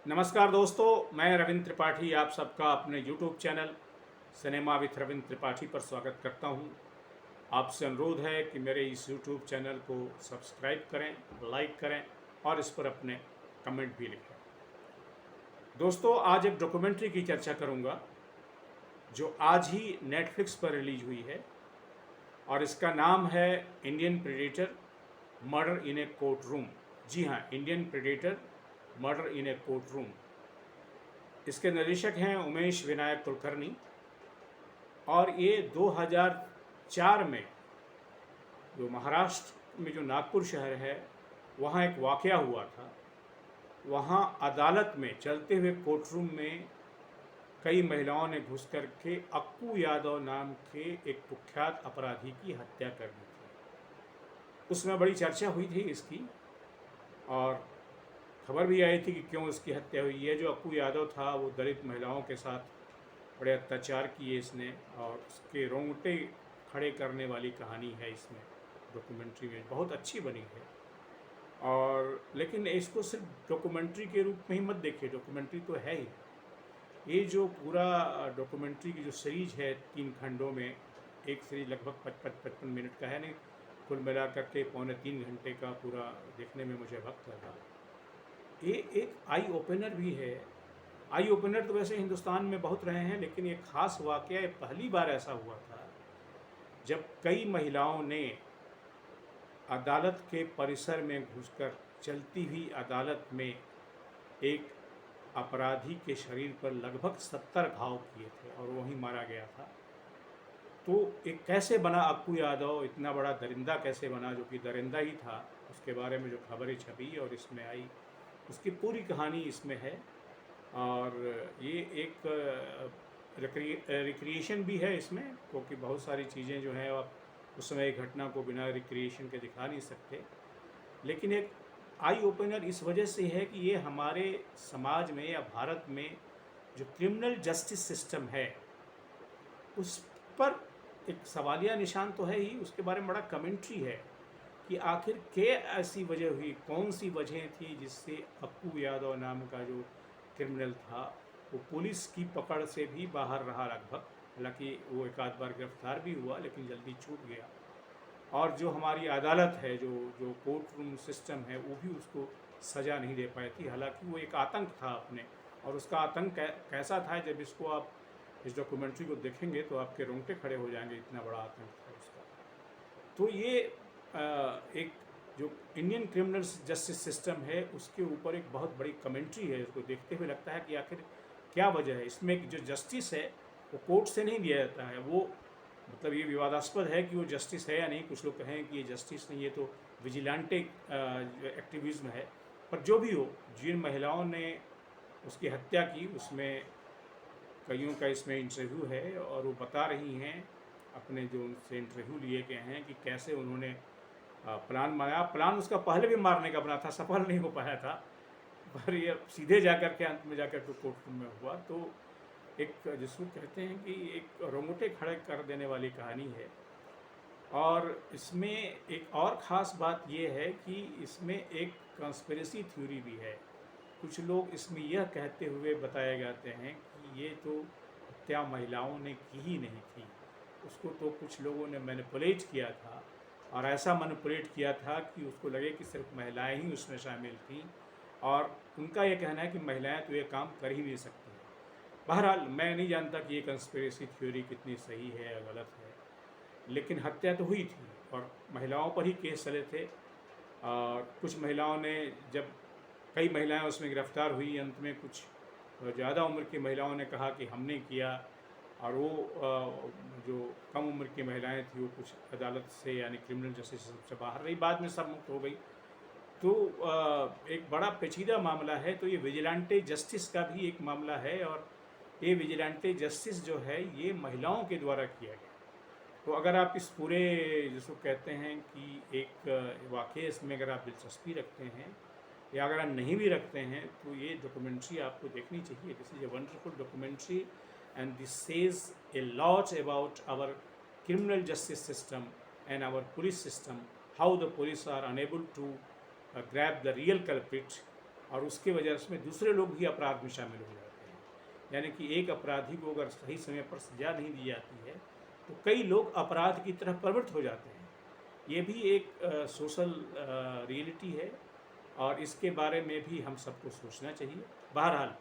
नमस्कार दोस्तों, मैं रविंद्र त्रिपाठी आप सबका अपने YouTube channel cinema with Ravindra Tripathi पर स्वागत करता हूं। आपसे अनुरोध है कि मेरे इस YouTube चैनल को सब्सक्राइब करें, लाइक करें और इस पर अपने कमेंट भी लिखें। दोस्तों, आज एक डॉक्यूमेंट्री की चर्चा करूंगा जो आज ही नेटफ्लिक्स पर रिलीज हुई है और इसका नाम है Indian predator murder in a court room. जी हाँ, Indian predator murder in a court room. इसके निर्देशक हैं उमेश विनायक कुलकर्णी और ये 2004 में जो महाराष्ट्र में जो नागपुर शहर है वहाँ एक वाक़या हुआ था। वहाँ अदालत में चलते हुए कोर्ट रूम में कई महिलाओं ने घुस कर के अक्कू यादव नाम के एक कुख्यात अपराधी की हत्या कर दी थी। उसमें बड़ी चर्चा हुई थी इसकी और खबर भी आई थी कि क्यों इसकी हत्या हुई है। जो अक्कू यादव था वो दलित महिलाओं के साथ बड़े अत्याचार किए इसने और उसके रोंगटे खड़े करने वाली कहानी है इसमें डॉक्यूमेंट्री में, बहुत अच्छी बनी है। और लेकिन इसको सिर्फ डॉक्यूमेंट्री के रूप में ही मत देखिए, डॉक्यूमेंट्री तो है ही। ये जो पूरा डॉक्यूमेंट्री की जो सीरीज है 3 खंडों में, एक सीरीज लगभग 55 मिनट का है, नहीं कुल मिला करके 2.25 घंटे का पूरा देखने में मुझे वक्त लगा। ये एक आई ओपनर भी है। आई ओपनर तो वैसे हिंदुस्तान में बहुत रहे हैं, लेकिन ये खास वाक़या पहली बार ऐसा हुआ था जब कई महिलाओं ने अदालत के परिसर में घुसकर चलती हुई अदालत में एक अपराधी के शरीर पर लगभग 70 घाव किए थे और वहीं मारा गया था। तो एक कैसे बना अक्कू यादव, इतना बड़ा दरिंदा कैसे बना, जो कि दरिंदा ही था, उसके बारे में जो खबरें छपी और इसमें आई, उसकी पूरी कहानी इसमें है। और ये एक रिक्रिएशन भी है इसमें, क्योंकि बहुत सारी चीज़ें जो हैं आप उस समय एक घटना को बिना रिक्रिएशन के दिखा नहीं सकते। लेकिन एक आई ओपनर इस वजह से है कि ये हमारे समाज में या भारत में जो क्रिमिनल जस्टिस सिस्टम है उस पर एक सवालिया निशान तो है ही, उसके बारे में बड़ा कमेंट्री है कि आखिर क्या ऐसी वजह हुई, कौन सी वजह थी जिससे अक्कू यादव नाम का जो क्रिमिनल था वो पुलिस की पकड़ से भी बाहर रहा लगभग। हालांकि वो एक आध बार गिरफ्तार भी हुआ लेकिन जल्दी छूट गया। और जो हमारी अदालत है, जो जो कोर्ट रूम सिस्टम है, वो भी उसको सज़ा नहीं दे पाई थी। हालांकि वो एक आतंक था अपने, और उसका आतंक कैसा था, जब इसको आप इस डॉक्यूमेंट्री को देखेंगे तो आपके रोंगटे खड़े हो जाएंगे, इतना बड़ा आतंक था उसका। तो ये एक जो इंडियन क्रिमिनल जस्टिस सिस्टम है उसके ऊपर एक बहुत बड़ी कमेंट्री है। इसको देखते हुए लगता है कि आखिर क्या वजह है। इसमें जो जस्टिस है वो कोर्ट से नहीं दिया जाता है, वो मतलब ये विवादास्पद है कि वो जस्टिस है या नहीं। कुछ लोग कहें कि ये जस्टिस नहीं, ये तो विजिलेंटे एक्टिविज्म है। पर जो भी हो, जिन महिलाओं ने उसकी हत्या की उसमें कईयों का इसमें इंटरव्यू है और वो बता रही हैं, अपने जो उनसे इंटरव्यू लिए गए हैं, कि कैसे उन्होंने प्लान बनाया। प्लान उसका पहले भी मारने का बना था, सफल नहीं हो पाया था, पर ये सीधे जाकर के अंत में जाकर के कोर्ट रूम में हुआ। तो एक जिसको कहते हैं कि एक रोंगटे खड़े कर देने वाली कहानी है। और इसमें एक और ख़ास बात ये है कि इसमें एक कंस्पिरेसी थ्योरी भी है। कुछ लोग इसमें यह कहते हुए बताए जाते हैं कि ये तो हत्या महिलाओं ने की ही नहीं थी, उसको तो कुछ लोगों ने मैनिपुलेट किया था, और ऐसा मैनिपुलेट किया था कि उसको लगे कि सिर्फ महिलाएं ही उसमें शामिल थीं। और उनका ये कहना है कि महिलाएं तो ये काम कर ही नहीं सकती। बहरहाल मैं नहीं जानता कि ये कंस्पिरेसी थ्योरी कितनी सही है या गलत है, लेकिन हत्या तो हुई थी और महिलाओं पर ही केस चले थे। और कुछ महिलाओं ने, जब कई महिलाएं उसमें गिरफ्तार हुई, अंत में कुछ ज़्यादा उम्र की महिलाओं ने कहा कि हमने किया, और वो जो कम उम्र की महिलाएं थी वो कुछ अदालत से यानी क्रिमिनल जस्टिस से बाहर रही, बाद में सब मुक्त हो गई। तो एक बड़ा पेचीदा मामला है। तो ये विजिलेंटे जस्टिस का भी एक मामला है, और ये विजिलेंटे जस्टिस जो है ये महिलाओं के द्वारा किया गया। तो अगर आप इस पूरे जिसको कहते हैं कि एक वाक़ये इसमें अगर आप दिलचस्पी रखते हैं या अगर आप नहीं भी रखते हैं, तो ये डॉक्यूमेंट्री आपको देखनी चाहिए। This is a wonderful documentary and this says a lot about our criminal justice system and our police system, how the police are unable to grab the real culprit और उसके वजह से दूसरे लोग भी अपराध में शामिल हो जाते हैं। यानी कि एक अपराधी को अगर सही समय पर सज़ा नहीं दी जाती है तो कई लोग अपराध की तरफ प्रवृत्त हो जाते हैं। ये भी एक सोशल रियलिटी है और इसके बारे में भी हम सबको सोचना चाहिए। बहरहाल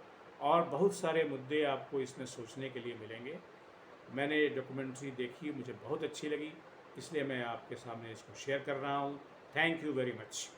और बहुत सारे मुद्दे आपको इसमें सोचने के लिए मिलेंगे। मैंने डॉक्यूमेंट्री देखी, मुझे बहुत अच्छी लगी, इसलिए मैं आपके सामने इसको शेयर कर रहा हूँ। Thank you very much.